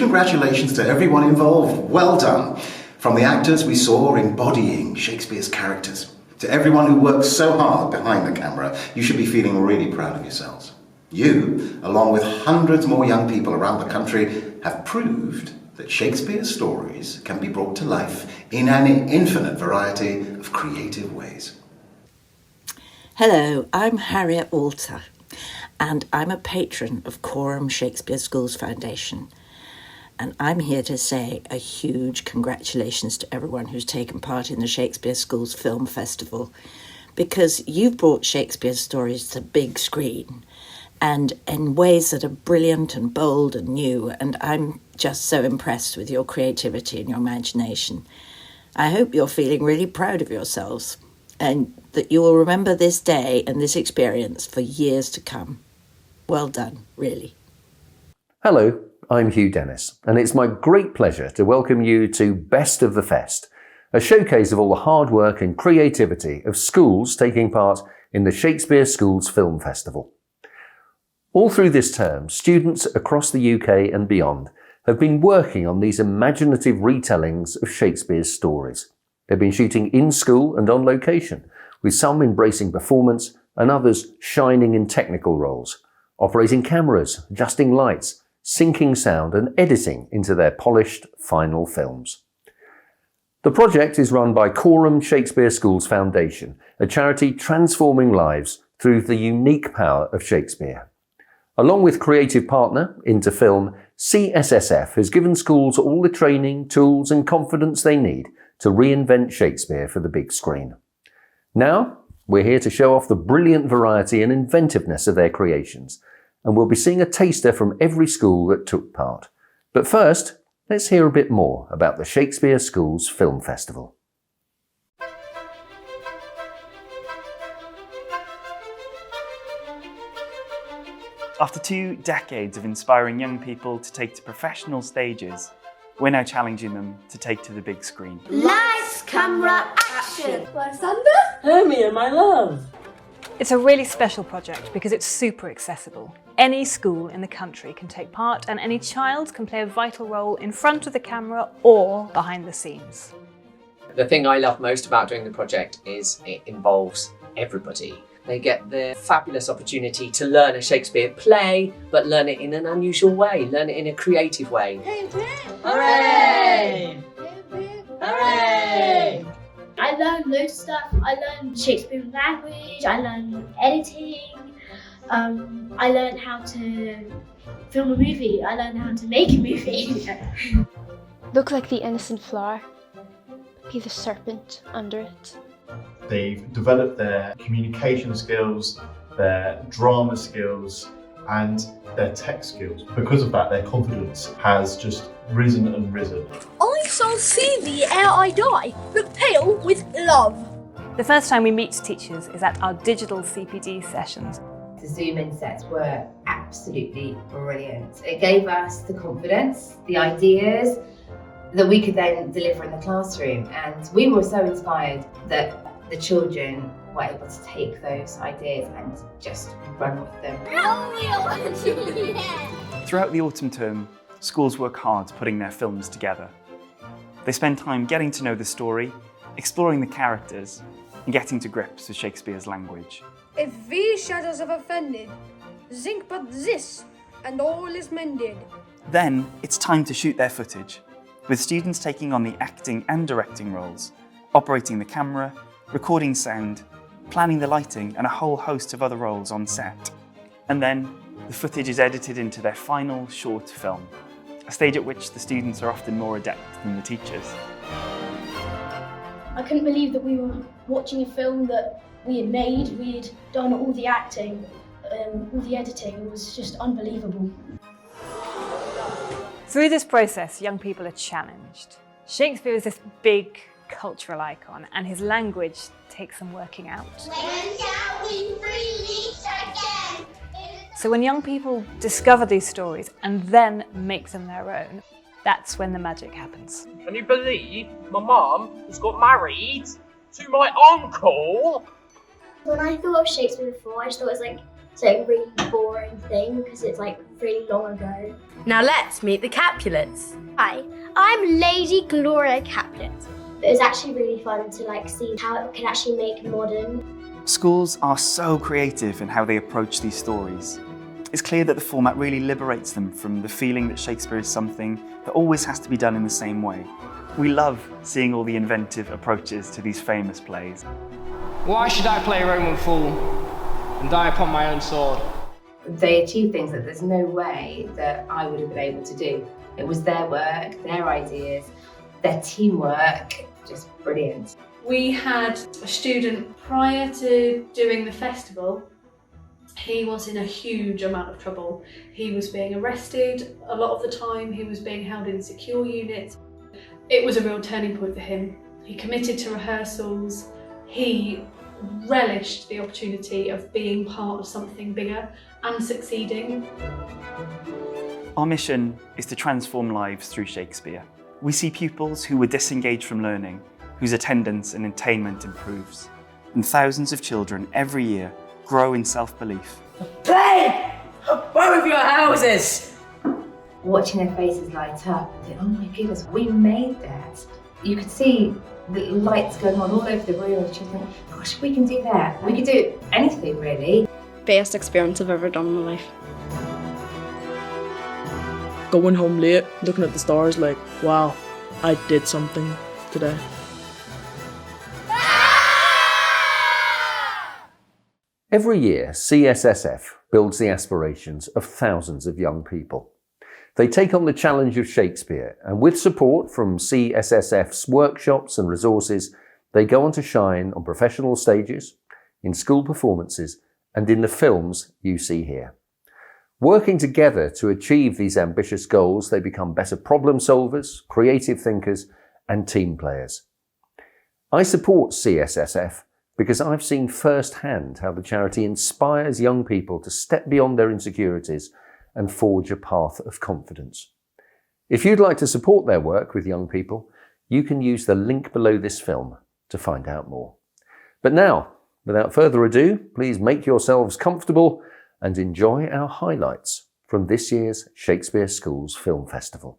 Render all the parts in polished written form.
congratulations to everyone involved. Well done. From the actors we saw embodying Shakespeare's characters, to everyone who works so hard behind the camera, you should be feeling really proud of yourselves. You, along with hundreds more young people around the country, have proved that Shakespeare's stories can be brought to life in an infinite variety of creative ways. Hello, I'm Harriet Alter, and I'm a patron of Quorum Shakespeare Schools Foundation. And I'm here to say a huge congratulations to everyone who's taken part in the Shakespeare Schools Film Festival, because you've brought Shakespeare's stories to the big screen and in ways that are brilliant and bold and new, and I'm just so impressed with your creativity and your imagination. I hope you're feeling really proud of yourselves and that you will remember this day and this experience for years to come. Well done, really. Hello, I'm Hugh Dennis, and it's my great pleasure to welcome you to Best of the Fest, a showcase of all the hard work and creativity of schools taking part in the Shakespeare Schools Film Festival. All through this term, students across the UK and beyond have been working on these imaginative retellings of Shakespeare's stories. They've been shooting in school and on location, with some embracing performance and others shining in technical roles, operating cameras, adjusting lights, syncing sound and editing into their polished final films. The project is run by Quorum Shakespeare Schools Foundation, a charity transforming lives through the unique power of Shakespeare. Along with creative partner Into Film, CSSF has given schools all the training, tools and confidence they need to reinvent Shakespeare for the big screen. Now, we're here to show off the brilliant variety and inventiveness of their creations, and we'll be seeing a taster from every school that took part. But first, let's hear a bit more about the Shakespeare Schools Film Festival. After 2 decades of inspiring young people to take to professional stages, we're now challenging them to take to the big screen. Lights, camera, action! Lysander? Hermia, my love. It's a really special project because it's super accessible. Any school in the country can take part and any child can play a vital role in front of the camera or behind the scenes. The thing I love most about doing the project is it involves everybody. They get the fabulous opportunity to learn a Shakespeare play, but learn it in an unusual way, learn it in a creative way. Hooray! Hooray! I learned loads of stuff. I learned Shakespeare language, I learned editing, I learned how to film a movie, I learned how to make a movie. Look like the innocent flower, be the serpent under it. They've developed their communication skills, their drama skills, and their tech skills. Because of that, their confidence has just risen and risen. I shall see thee ere I die, look pale with love. The first time we meet teachers is at our digital CPD sessions. The Zoom-in sets were absolutely brilliant. It gave us the confidence, the ideas that we could then deliver in the classroom, and we were so inspired that the children were able to take those ideas and just run with them. Throughout the autumn term, schools work hard putting their films together. They spend time getting to know the story, exploring the characters, and getting to grips with Shakespeare's language. If these shadows have offended, think but this, and all is mended. Then it's time to shoot their footage, with students taking on the acting and directing roles, operating the camera, recording sound, planning the lighting, and a whole host of other roles on set. And then the footage is edited into their final short film, a stage at which the students are often more adept than the teachers. I couldn't believe that we were watching a film that we had made, we had done all the acting, all the editing. It was just unbelievable. Through this process, young people are challenged. Shakespeare is this big cultural icon, and his language takes some working out. When shall we freely again? So when young people discover these stories and then make them their own, that's when the magic happens. Can you believe my mum has got married to my uncle? When I thought of Shakespeare before, I just thought it was like It's like a really boring thing because it's like really long ago. Now let's meet the Capulets. Hi, I'm Lady Gloria Capulet. It was actually really fun to like see how it can actually make modern. Schools are so creative in how they approach these stories. It's clear that the format really liberates them from the feeling that Shakespeare is something that always has to be done in the same way. We love seeing all the inventive approaches to these famous plays. Why should I play a Roman fool and die upon my own sword? They achieved things that there's no way that I would have been able to do. It was their work, their ideas, their teamwork, just brilliant. We had a student prior to doing the festival. He was in a huge amount of trouble. He was being arrested a lot of the time. He was being held in secure units. It was a real turning point for him. He committed to rehearsals. He relished the opportunity of being part of something bigger and succeeding. Our mission is to transform lives through Shakespeare. We see pupils who were disengaged from learning, whose attendance and attainment improves. And thousands of children every year grow in self-belief. Play! Both of your houses! Watching their faces light up and think, oh my goodness, we made that. You could see the lights going on all over the room and you think, gosh, we can do that. We could do anything really. Best experience I've ever done in my life. Going home late, looking at the stars like, wow, I did something today. Every year, CSSF builds the aspirations of thousands of young people. They take on the challenge of Shakespeare, and with support from CSSF's workshops and resources, they go on to shine on professional stages, in school performances, and in the films you see here. Working together to achieve these ambitious goals, they become better problem solvers, creative thinkers, and team players. I support CSSF because I've seen firsthand how the charity inspires young people to step beyond their insecurities and forge a path of confidence. If you'd like to support their work with young people, you can use the link below this film to find out more. But now, without further ado, please make yourselves comfortable and enjoy our highlights from this year's Shakespeare Schools Film Festival.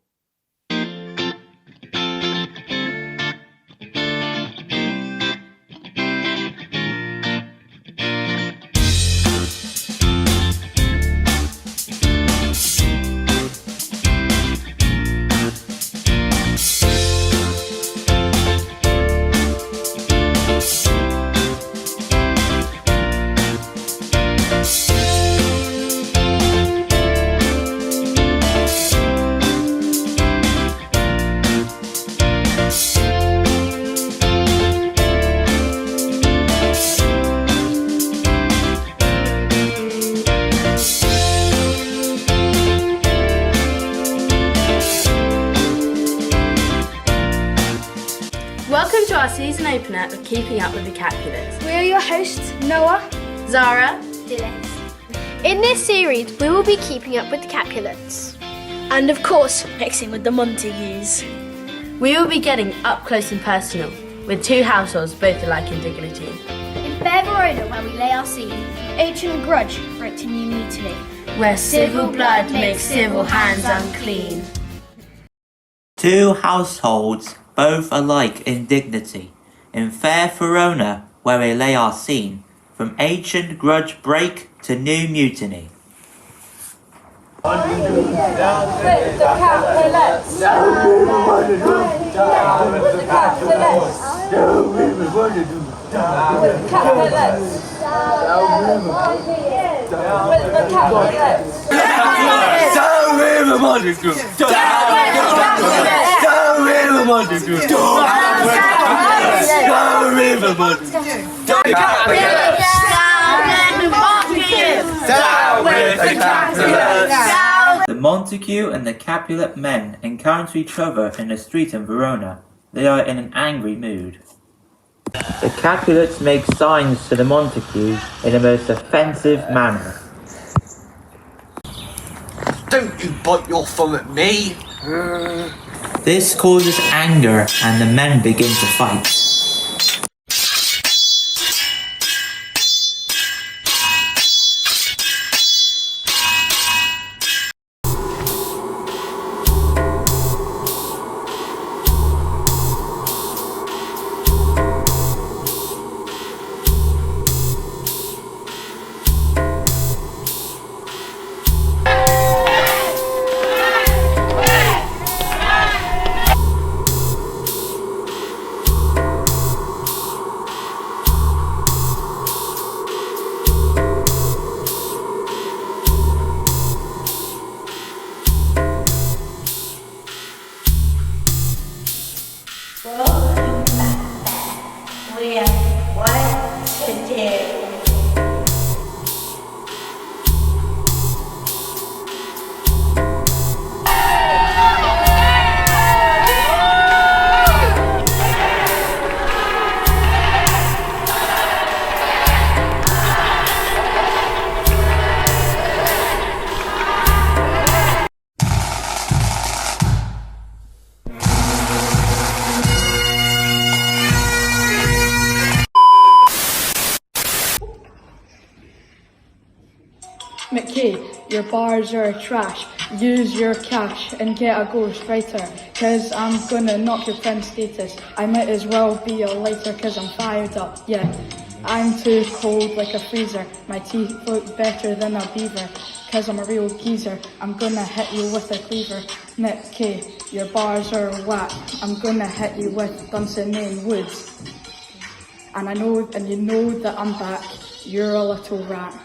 Welcome to our season opener of Keeping Up with the Capulets. We're your hosts, Noah, Zara, Dylan. In this series, we will be keeping up with the Capulets. And of course, mixing with the Montagues. We will be getting up close and personal with two households both alike in dignity. In fair Verona, where we lay our scene, ancient grudge break to new mutiny. Where civil blood makes civil hands unclean. Two households both alike in dignity, in fair Verona, where we lay our scene, from ancient grudge break to new mutiny. Down with the Capulets! Down with the Capulets! Down with the Capulets! Down with the Capulets! Down with the Capulets! Down with the Montague! Down with the Capulets! Down with the Montague! Down with the Montague! Down with the Capulets! The Montague and the Capulet men encounter each other in the street in Verona. They are in an angry mood. The Capulets make signs to the Montague in the most offensive manner. Don't you point your thumb at me! This causes anger and the men begin to fight. we have 1 to 2. McKay, your bars are trash. Use your cash and get a ghostwriter, cause I'm gonna knock your friend's status. I might as well be a lighter cause I'm fired up, yeah. I'm too cold like a freezer. My teeth look better than a beaver, cause I'm a real geezer. I'm gonna hit you with a cleaver. Nick K, your bars are whack. I'm gonna hit you with Dunsinane Woods. And you know that I'm back. You're a little rat.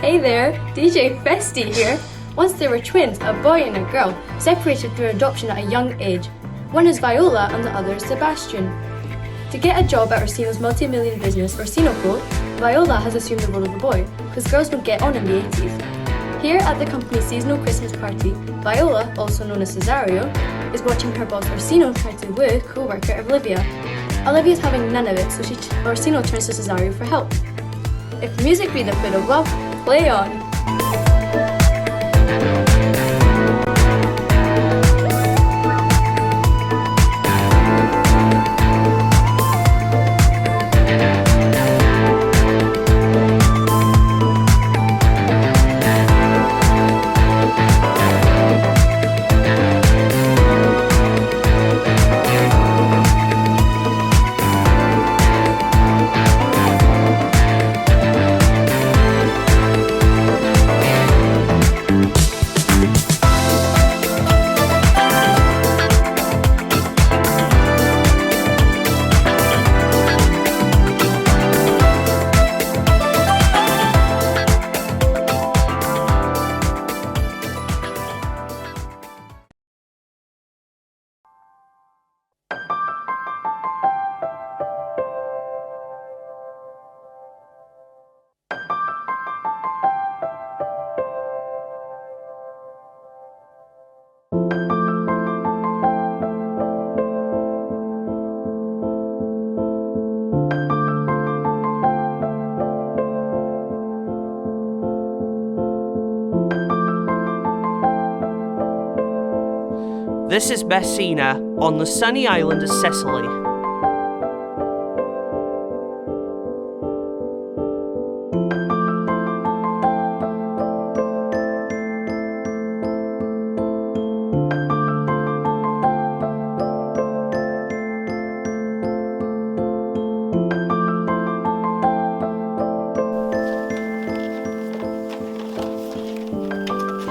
Hey there, DJ Festy here. Once there were twins, a boy and a girl, separated through adoption at a young age. One is Viola and the other is Sebastian. To get a job at Orsino's multi-million business, Orsinoco, Viola has assumed the role of the boy, because girls don't get on in the 80s. Here at the company's seasonal Christmas party, Viola, also known as Cesario, is watching her boss Orsino try to woo co-worker Olivia. Olivia's having none of it, so Orsino turns to Cesario for help. If music be the food of love, play on! This is Messina on the sunny island of Sicily.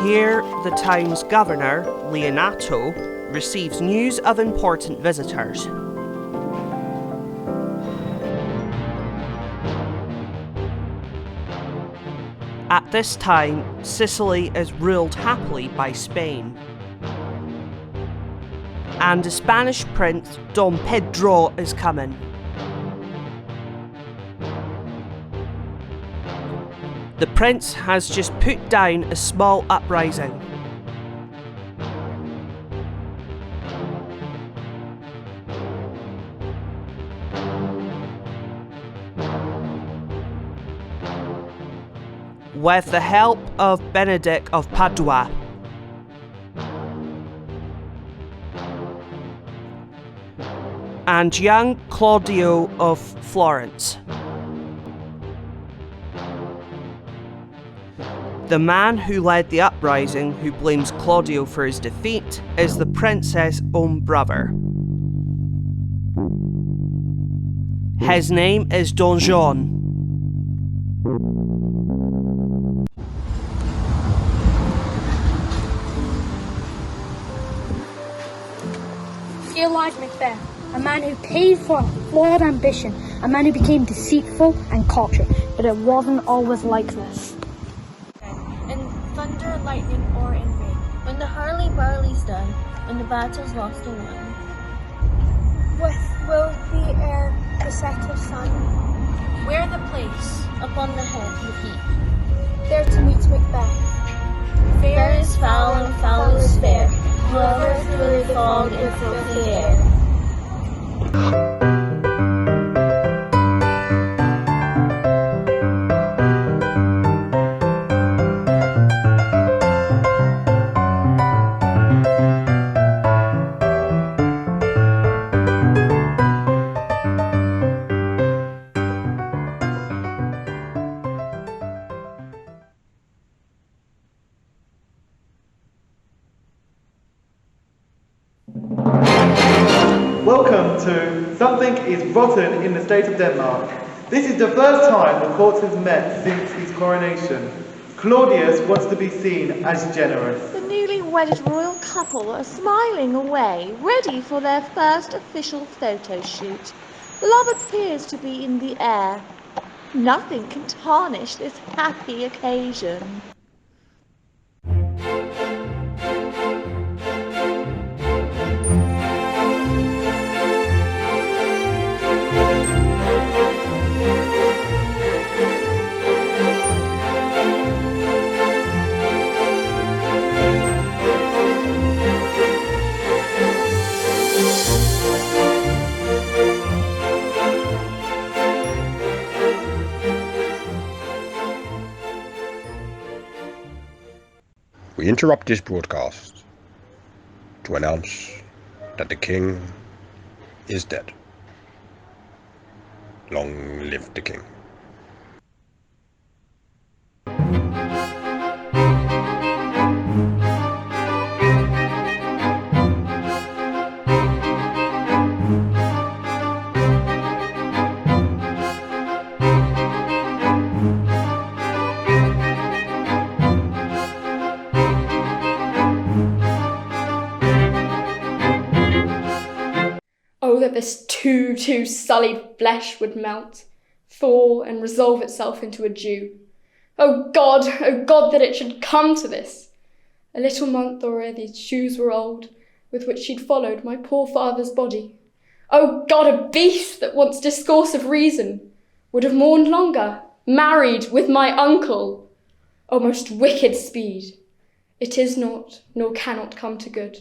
Here, the town's governor, Leonato, receives news of important visitors. At this time, Sicily is ruled happily by Spain. And the Spanish prince, Don Pedro, is coming. The prince has just put down a small uprising. With the help of Benedict of Padua. And young Claudio of Florence. The man who led the uprising, who blames Claudio for his defeat, is the princess' own brother. His name is Don Juan. Here lies Macbeth, a man who paid for a flawed ambition, a man who became deceitful and cocky, but it wasn't always like this. In thunder, lightning, or in rain, when the hurly-burly's done, when the battle's lost or won. Will the air the set of sun? Where the place, upon the head, the heap. There to meet Macbeth. Fair is foul and foul is fair, whoever through the fog and filthy air. Welcome to Something is Rotten in the State of Denmark. This is the first time the court has met since his coronation. Claudius wants to be seen as generous. The newly wedded royal couple are smiling away, ready for their first official photo shoot. Love appears to be in the air. Nothing can tarnish this happy occasion. We interrupt this broadcast to announce that the king is dead. Long live the king. Oh, that this too sullied flesh would melt, thaw, and resolve itself into a dew. Oh God, that it should come to this. A little month or ere these shoes were old, with which she'd followed my poor father's body. Oh God, a beast that wants discourse of reason, would have mourned longer, married with my uncle. O most wicked speed, it is not, nor cannot come to good,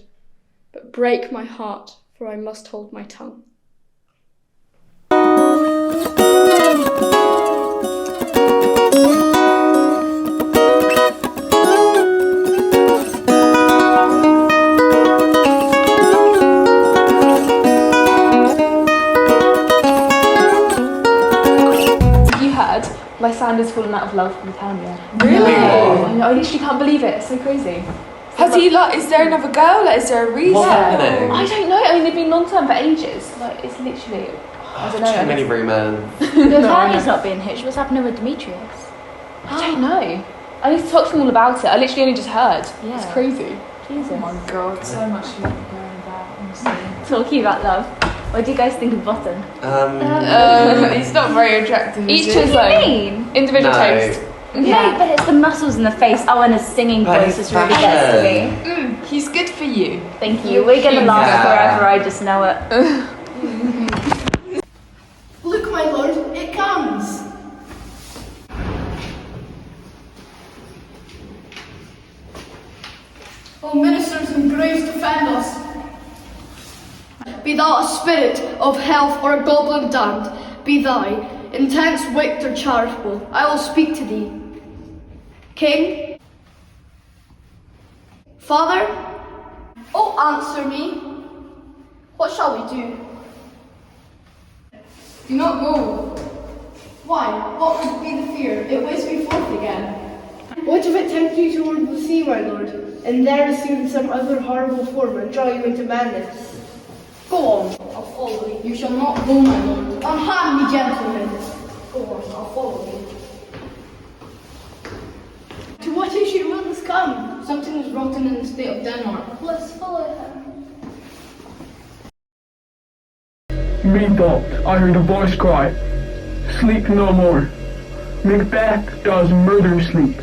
but break my heart, for I must hold my tongue. My sand has fallen out of love with Tanya. Really? I literally can't believe it. It's so crazy. Has he is there another girl? Is there a reason? What's happening? I don't know. I mean, they've been long-term for ages. Like, it's literally, I don't know. Too many rumours. Tanya's not being hitched. What's happening with Demetrius? I don't know. I need to talk to them all about it. I literally only just heard. Yeah. It's crazy. Jesus. Oh my god. So much love going about, honestly. Talking about love, what do you guys think of Bottom? He's not very attractive. Each What do his you own. mean? Individual taste. No, but it's the muscles in the face. Oh, and his singing voice is really gets to me. He's good for you. Thank you. We're gonna last forever, I just know it. Look, my lord, it comes! O ministers and graves defend us! Be thou a spirit of health or a goblin damned, be thy intense wicked or charitable, I will speak to thee. King? Father? Oh, answer me. What shall we do? Do not go. Why? What would be the fear? It waves me forth again. What if it tempt you toward the sea, my lord, and there assume some other horrible form and draw you into madness? Go on, I'll follow you. You shall not go, my lord. Unhand me, gentlemen. Go on, I'll follow you. To what issue will this come? Something is rotten in the state of Denmark. Let's follow him. Methought I heard a voice cry, "Sleep no more." Macbeth does murder sleep,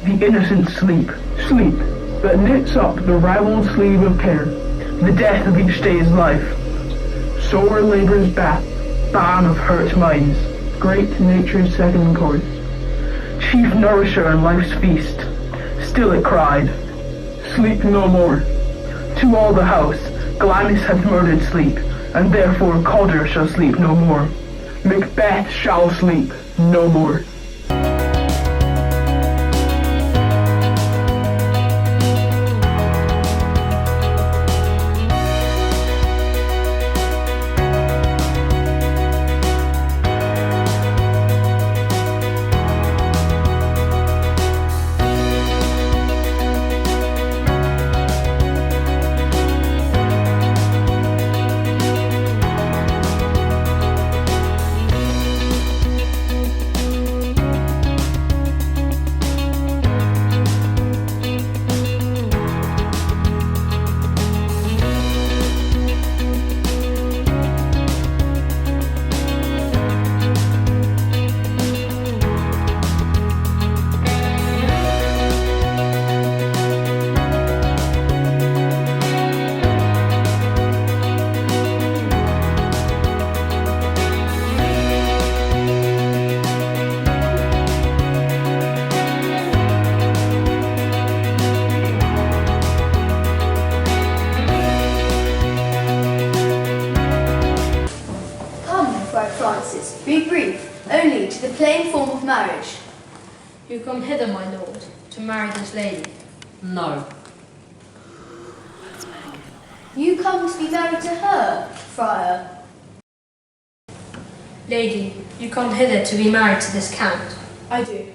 the innocent sleep, sleep that knits up the raveled sleeve of care, the death of each day's life. Sore labour's bath, ban of hurt minds, great nature's second course, chief nourisher in life's feast, still it cried, "Sleep no more." To all the house, Glamis hath murdered sleep, and therefore Codger shall sleep no more. Macbeth shall sleep no more. Be brief, only to the plain form of marriage. You come hither, my lord, to marry this lady. No. You come to be married to her, friar. Lady, you come hither to be married to this count. I do.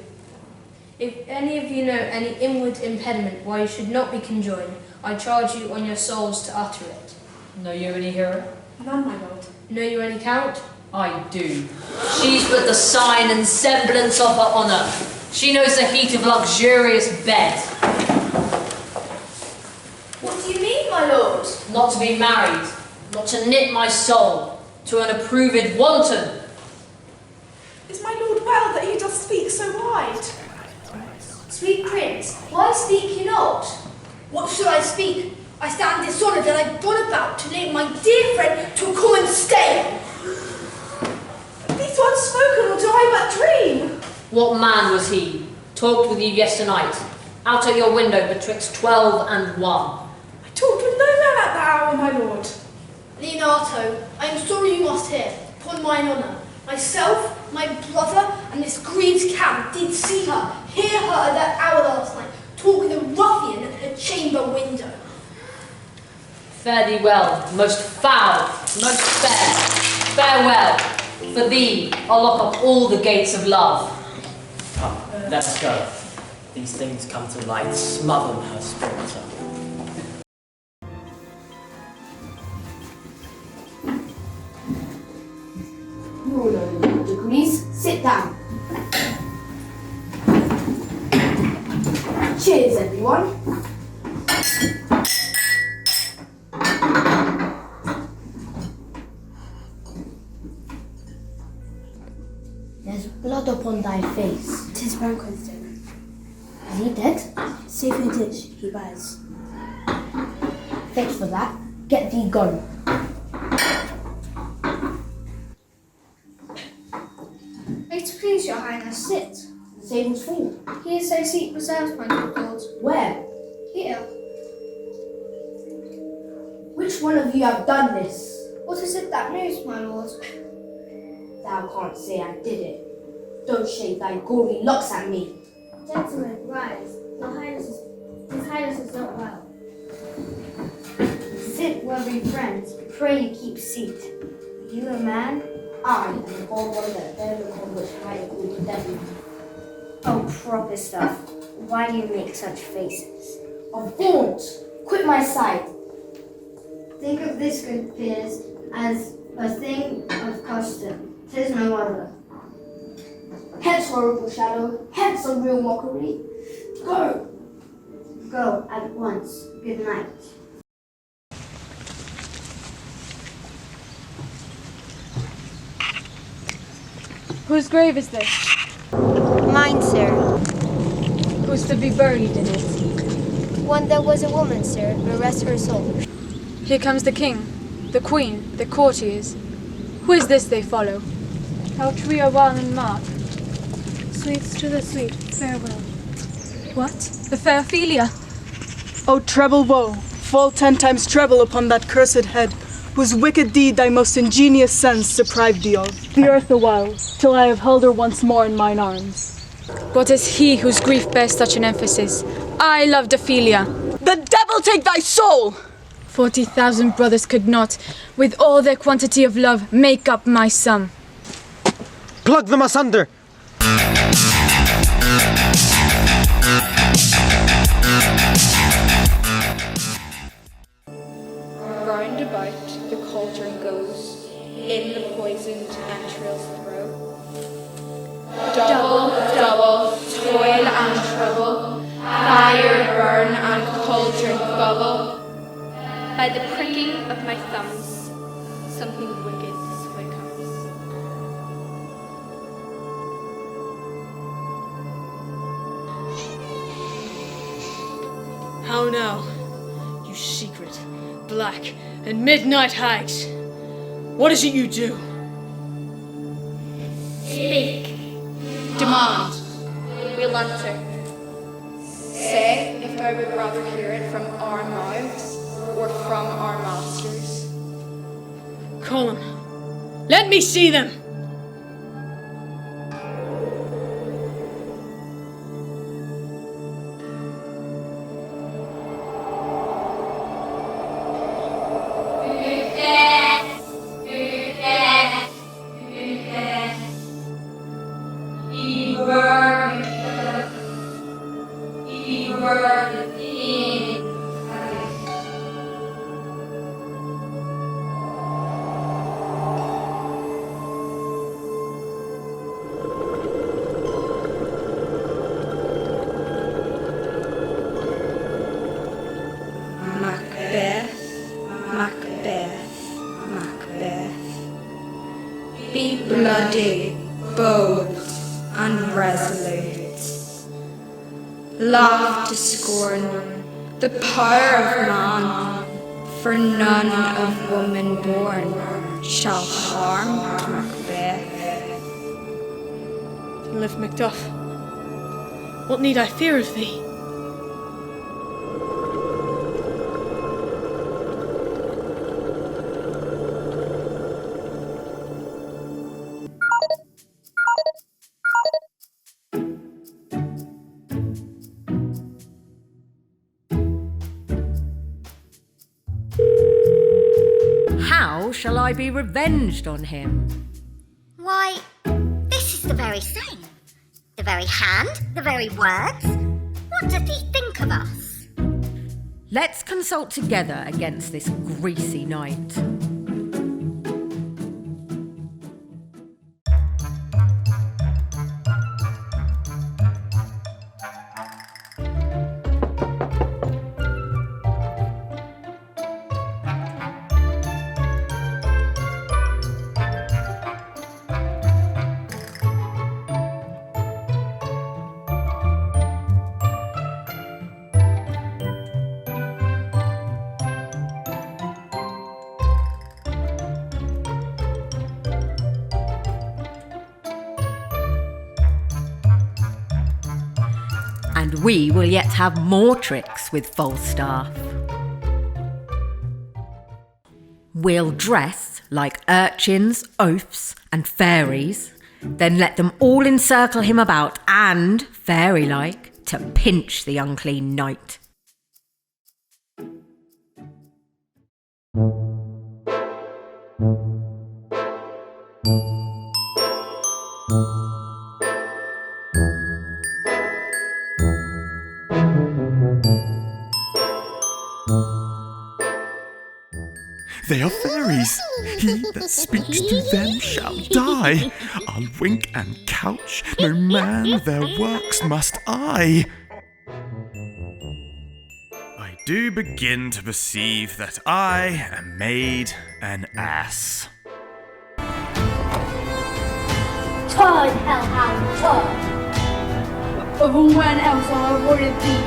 If any of you know any inward impediment why you should not be conjoined, I charge you on your souls to utter it. Know you any hero? None, my lord. Know you any count? I do. She's but the sign and semblance of her honour. She knows the heat of luxurious bed. What do you mean, my lord? Not to be married, not to knit my soul to an approved wanton. Is my lord well that he does speak so wide? Sweet prince, why speak you not? What should I speak? I stand dishonoured and I've gone about to lead my dear friend to a common stale. These words spoken or do I but dream? What man was he? Talked with you yesternight, out at your window betwixt 12 and 1. I talked with no man at that hour, my lord. Leonato, I am sorry you must hear, upon mine honour. Myself, my brother, and this grieved count did see her, hear her at that hour last night, talk with a ruffian at her chamber window. Fare thee well, most foul, most fair. Farewell. For thee, I'll lock up all the gates of love. Come, let us go. These things come to light, smother her spirit up. Please sit down. Cheers, everyone. There's blood upon thy face. 'Tis Banquo's dinner. Is he dead? Safe in a ditch, he lies. Thanks for that. Get thee gone. May it please your highness, sit. The table's full. Here is thy seat reserved, my good lord. Where? Here. Which one of you have done this? What is it that moves, my lord? Thou can't say I did it. Don't shake thy gory locks at me. Gentlemen, rise. His highness is not well. Sit, worthy friends. Pray keep seat. You a man? I am the bold one that bear the call which might called the devil. Oh, proper stuff. Why do you make such faces? Of vaunt! Quit my sight. Think of this, good peers, as a thing of custom. 'Tis no other. Hence, horrible shadow. Hence, a real mockery. Go! Go at once. Good night. Whose grave is this? Mine, sir. Who's to be buried in it? One that was a woman, sir, but rest her soul. Here comes the king, the queen, the courtiers. Who is this they follow? How true are well and mark. Sweets to the sweet, farewell. What? The fair Ophelia? O treble woe, fall 10 times treble upon that cursed head, whose wicked deed thy most ingenious sense deprived thee of. The earth awhile, till I have held her once more in mine arms. What is he whose grief bears such an emphasis? I loved Ophelia. The devil take thy soul! 40,000 brothers could not, with all their quantity of love, make up my sum. Plug them asunder! Round about the cauldron goes, in the poisoned entrails throw. Double, double, toil and trouble, fire burn and cauldron bubble. By the pricking of my thumbs, something wicked this way comes. How now, you secret, black, and midnight hags? What is it you do? Speak. Demand. We'll answer. Say if I would rather hear it from our mouths or from our masters. Call them. Let me see them! Be bloody, bold, and resolute. Laugh to scorn the power of man, for none of woman born shall harm Macbeth. Lift Macduff, what need I fear of thee? How shall I be revenged on him? Why, this is the very same. The very hand, the very words. What doth he think of us? Let's consult together against this greasy knight. And we will yet have more tricks with Falstaff. We'll dress like urchins, oafs, and fairies, then let them all encircle him about and, fairy-like, to pinch the unclean knight. They are fairies. He that speaks to them shall die. I'll wink and couch, no man their works must eye. I do begin to perceive that I am made an ass. Turn, hellhound, turn! Of all men else I avoided thee.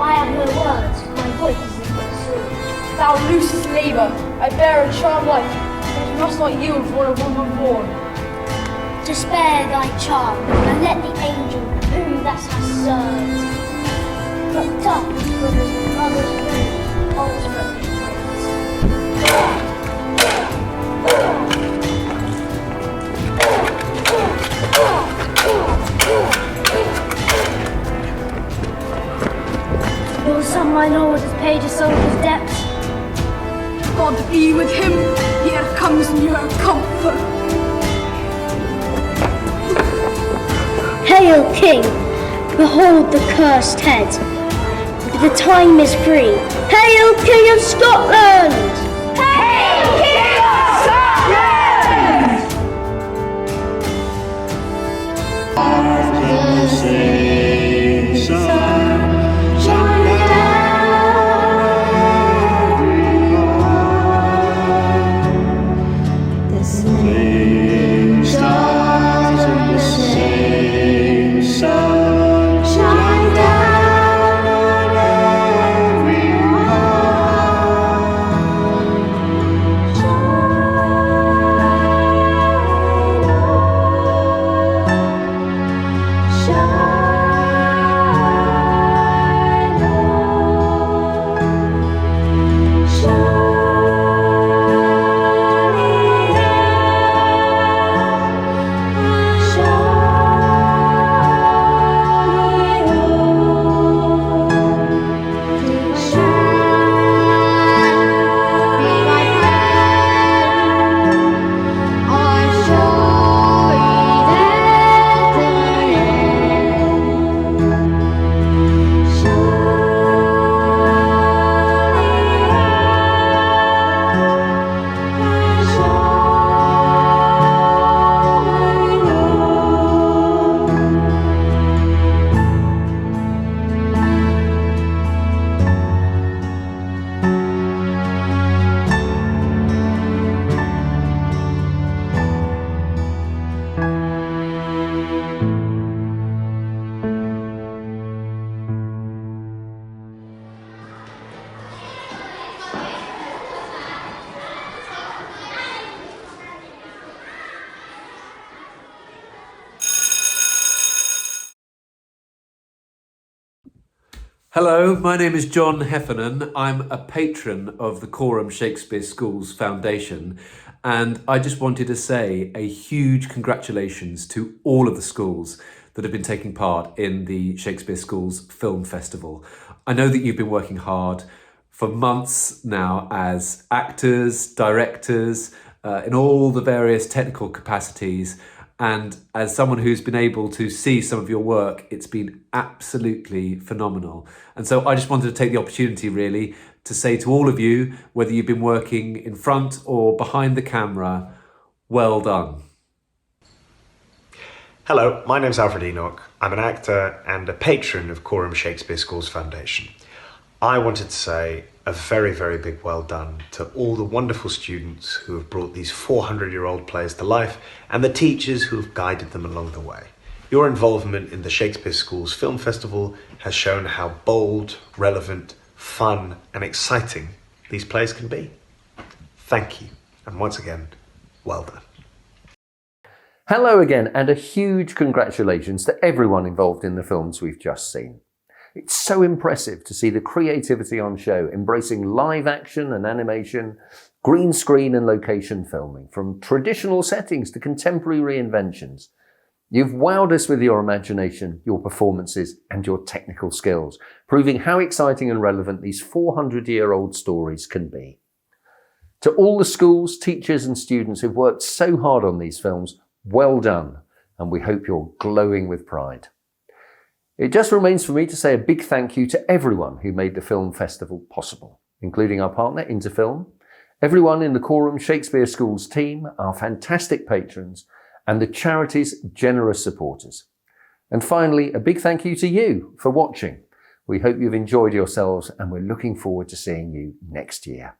I have no words, my voice is in my soul. Thou loosest labour, I bear a charmed life, but must not yield for a woman born. To spare thy charm, and let the angel whom thou hast served. But tough was his mother's food, ultimately Your son, my lord, has paid a soldier's debt. God be with him, here comes your comfort. Hail, King! Behold the cursed head. The time is free. Hail, King of Scotland! Hail, King of Scotland! Hello, my name is John Heffernan. I'm a patron of the Coram Shakespeare Schools Foundation, and I just wanted to say a huge congratulations to all of the schools that have been taking part in the Shakespeare Schools Film Festival. I know that you've been working hard for months now as actors, directors, in all the various technical capacities. And as someone who's been able to see some of your work, it's been absolutely phenomenal. And so I just wanted to take the opportunity really to say to all of you, whether you've been working in front or behind the camera, well done. Hello, my name's Alfred Enoch. I'm an actor and a patron of Coram Shakespeare Schools Foundation. I wanted to say a very, very big well done to all the wonderful students who have brought these 400-year-old plays to life and the teachers who have guided them along the way. Your involvement in the Shakespeare Schools Film Festival has shown how bold, relevant, fun and exciting these plays can be. Thank you, and once again, well done. Hello again, and a huge congratulations to everyone involved in the films we've just seen. It's so impressive to see the creativity on show, embracing live action and animation, green screen and location filming, from traditional settings to contemporary reinventions. You've wowed us with your imagination, your performances, and your technical skills, proving how exciting and relevant these 400-year-old stories can be. To all the schools, teachers, and students who've worked so hard on these films, well done, and we hope you're glowing with pride. It just remains for me to say a big thank you to everyone who made the film festival possible, including our partner Interfilm, everyone in the Coram Shakespeare Schools team, our fantastic patrons, and the charity's generous supporters. And finally, a big thank you to you for watching. We hope you've enjoyed yourselves, and we're looking forward to seeing you next year.